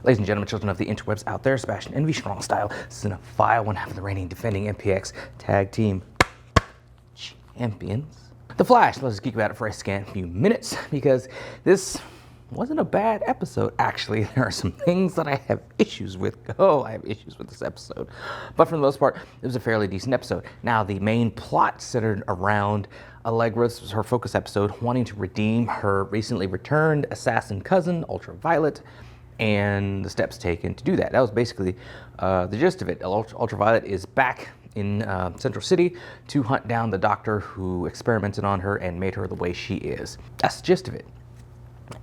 Ladies and gentlemen, children of the interwebs out there, Sebastian Envy, strong style, cinephile, one half of the reigning defending MPX tag team champions. The Flash, let's geek about it for a scant few minutes, because this wasn't a bad episode, actually. There are some things that I have issues with. I have issues with this episode. But for the most part, it was a fairly decent episode. Now, the main plot centered around Alegra. This was her focus episode, wanting to redeem her recently returned assassin cousin, Ultraviolet, and the steps taken to do that. That was basically the gist of it. Ultraviolet is back in Central City to hunt down the doctor who experimented on her and made her the way she is. That's the gist of it.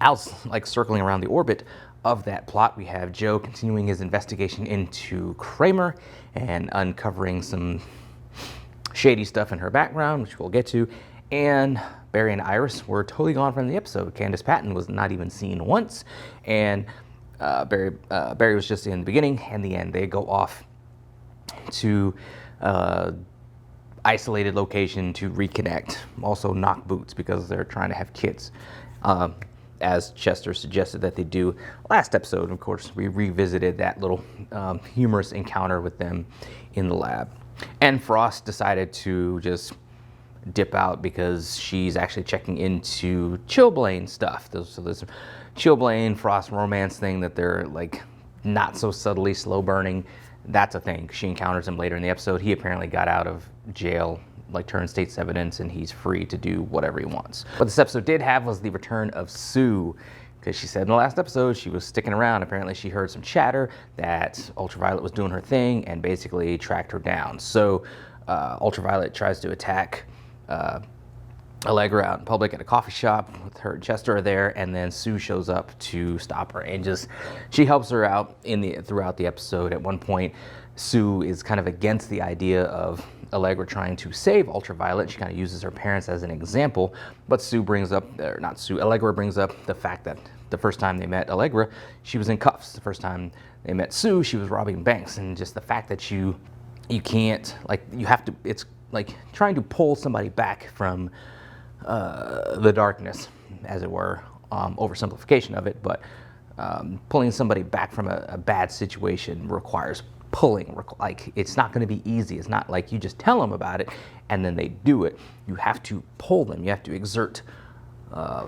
Out, like, circling around the orbit of that plot, we have Joe continuing his investigation into Kramer and uncovering some shady stuff in her background, which we'll get to. And Barry and Iris were totally gone from the episode. Candace Patton was not even seen once, and Barry was just in the beginning and the end. They go off to isolated location to reconnect, also knock boots because they're trying to have kids, as Chester suggested that they do last episode. Of course, we revisited that little humorous encounter with them in the lab. And Frost decided to just dip out because she's actually checking into Chillblaine stuff. So there's Chillblaine Frost romance thing that they're like not so subtly slow burning. That's a thing. She encounters him later in the episode. He apparently got out of jail, like turned state's evidence, and he's free to do whatever he wants. What this episode did have was the return of Sue, because she said in the last episode she was sticking around. Apparently she heard some chatter that Ultraviolet was doing her thing and basically tracked her down. So Ultraviolet tries to attack Alegra out in public at a coffee shop with her and Chester are there, and then Sue shows up to stop her and just she helps her out throughout the episode. At one point, Sue is kind of against the idea of Alegra trying to save Ultraviolet. She kind of uses her parents as an example, but Alegra brings up the fact that the first time they met Alegra, she was in cuffs. The first time they met Sue, she was robbing banks, and just the fact that you can't, like, you have to, it's like trying to pull somebody back from the darkness, as it were, oversimplification of it, but pulling somebody back from a bad situation requires pulling. Like, it's not going to be easy. It's not like you just tell them about it and then they do it. You have to pull them. You have to exert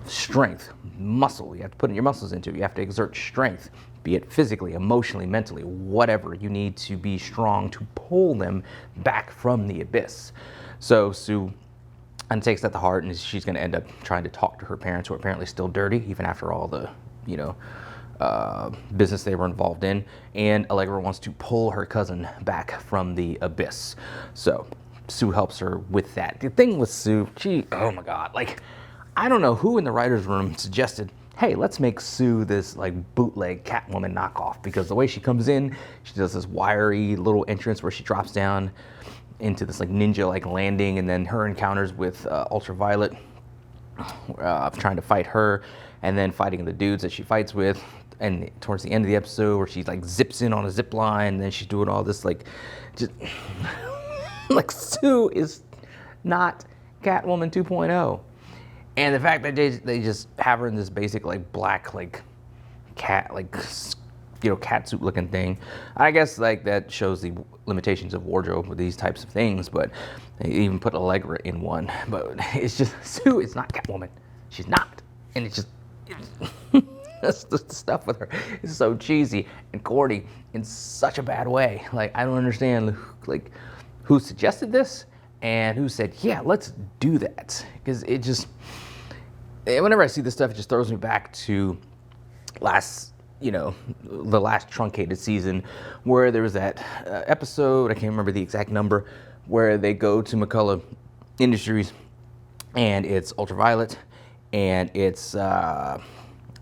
strength, muscle. You have to put your muscles into it. You have to exert strength, be it physically, emotionally, mentally, whatever. You need to be strong to pull them back from the abyss. So Sue takes that to heart, and she's going to end up trying to talk to her parents, who are apparently still dirty, even after all the, business they were involved in. And Allegra wants to pull her cousin back from the abyss. So Sue helps her with that. The thing with Sue, oh my God, like, I don't know who in the writer's room suggested, hey, let's make Sue this like bootleg Catwoman knockoff, because the way she comes in, she does this wiry little entrance where she drops down into this like ninja like landing, and then her encounters with Ultraviolet, trying to fight her, and then fighting the dudes that she fights with, and towards the end of the episode where she like zips in on a zip line, and then she's doing all this like just like, Sue is not Catwoman 2.0. And the fact that they just have her in this basic like black like cat like cat suit looking thing, I guess like that shows the limitations of wardrobe with these types of things. But they even put Allegra in one. But it's just, Sue is not Catwoman. She's not. And it's just the stuff with her is so cheesy and corny in such a bad way. Like, I don't understand like who suggested this and who said, yeah, let's do that. Because it just, whenever I see this stuff, it just throws me back to the last truncated season, where there was that episode, I can't remember the exact number, where they go to McCullough Industries, and it's Ultraviolet, and it's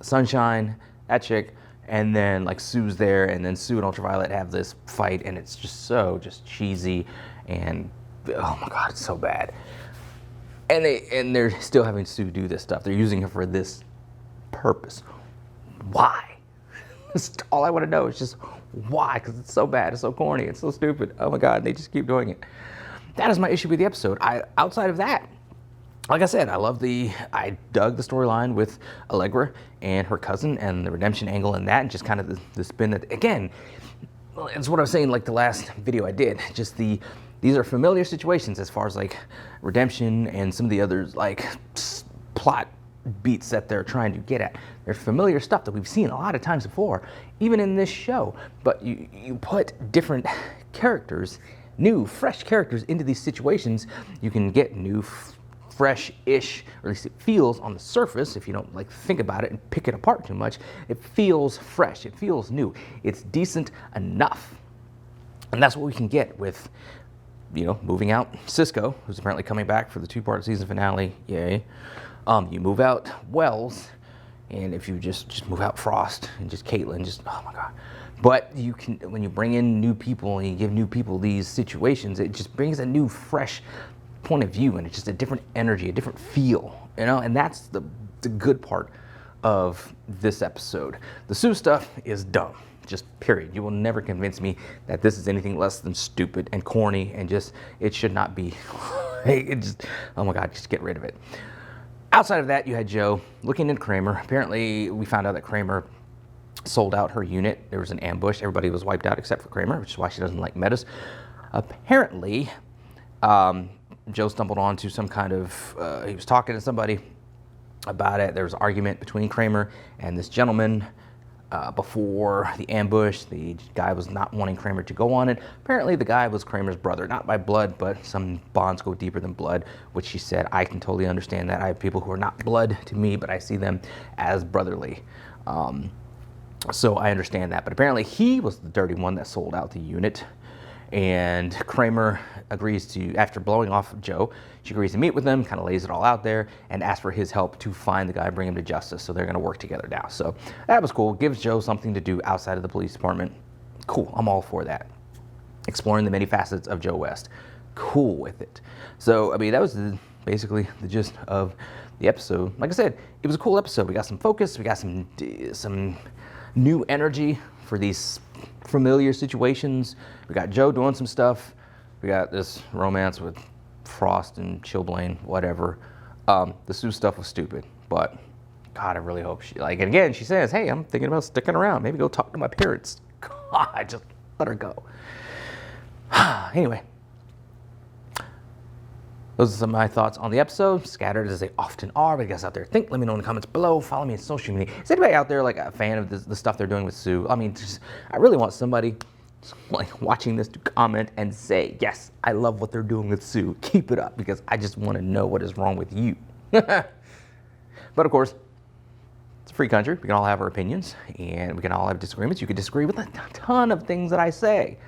Sunshine, that chick, and then like Sue's there, and then Sue and Ultraviolet have this fight, and it's just so cheesy, and oh my God, it's so bad. And they're still having Sue do this stuff. They're using her for this purpose. Why? That's all I want to know is just why, because it's so bad, it's so corny, it's so stupid. Oh my God, they just keep doing it. That is my issue with the episode. Outside of that, like I said, I dug the storyline with Allegra and her cousin and the redemption angle in that, and just kind of the spin that, again, it's what I was saying like the last video I did, just these are familiar situations as far as like redemption and some of the others like plot beats that they're trying to get at. They're familiar stuff that we've seen a lot of times before, even in this show, but you put different characters, new, fresh characters into these situations, you can get new, fresh-ish, or at least it feels on the surface, if you don't like think about it and pick it apart too much, it feels fresh, it feels new, it's decent enough. And that's what we can get with, moving out Cisco, who's apparently coming back for the 2-part season finale, yay. You move out Wells, and if you just move out Frost and just Caitlin, just, oh my God. But you can, when you bring in new people and you give new people these situations, it just brings a new, fresh point of view, and it's just a different energy, a different feel, and that's the good part of this episode. The Sue stuff is dumb, just period. You will never convince me that this is anything less than stupid and corny, and just, it should not be. It just, oh my God, just get rid of it. Outside of that, you had Joe looking into Kramer. Apparently, we found out that Kramer sold out her unit. There was an ambush. Everybody was wiped out except for Kramer, which is why she doesn't like metas. Apparently, Joe stumbled onto some kind of, he was talking to somebody about it. There was an argument between Kramer and this gentleman before the ambush. The guy was not wanting Kramer to go on it. Apparently the guy was Kramer's brother, not by blood, but some bonds go deeper than blood, which she said, I can totally understand that. I have people who are not blood to me, but I see them as brotherly. So I understand that. But apparently he was the dirty one that sold out the unit. And Kramer agrees to, after blowing off Joe, she agrees to meet with him, kind of lays it all out there, and asks for his help to find the guy, bring him to justice. So they're going to work together now. So that was cool. Gives Joe something to do outside of the police department. Cool. I'm all for that. Exploring the many facets of Joe West. Cool with it. So, I mean, that was basically the gist of the episode. Like I said, it was a cool episode. We got some focus. We got some new energy for these familiar situations. We got Joe doing some stuff. We got this romance with Frost and Chillblaine, whatever. The Sue stuff was stupid, but God, I really hope she, and again, she says, hey, I'm thinking about sticking around. Maybe go talk to my parents. God, just let her go. Anyway, those are some of my thoughts on the episode, scattered as they often are. But you guys out there think, let me know in the comments below. Follow me on social media. Is anybody out there like a fan of the stuff they're doing with Sue? I mean, I really want somebody like watching this to comment and say, yes, I love what they're doing with Sue. Keep it up, because I just want to know what is wrong with you. But of course, it's a free country. We can all have our opinions, and we can all have disagreements. You could disagree with a ton of things that I say.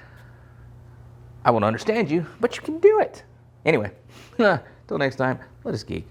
I won't understand you, but you can do it. Anyway, till next time, let us geek.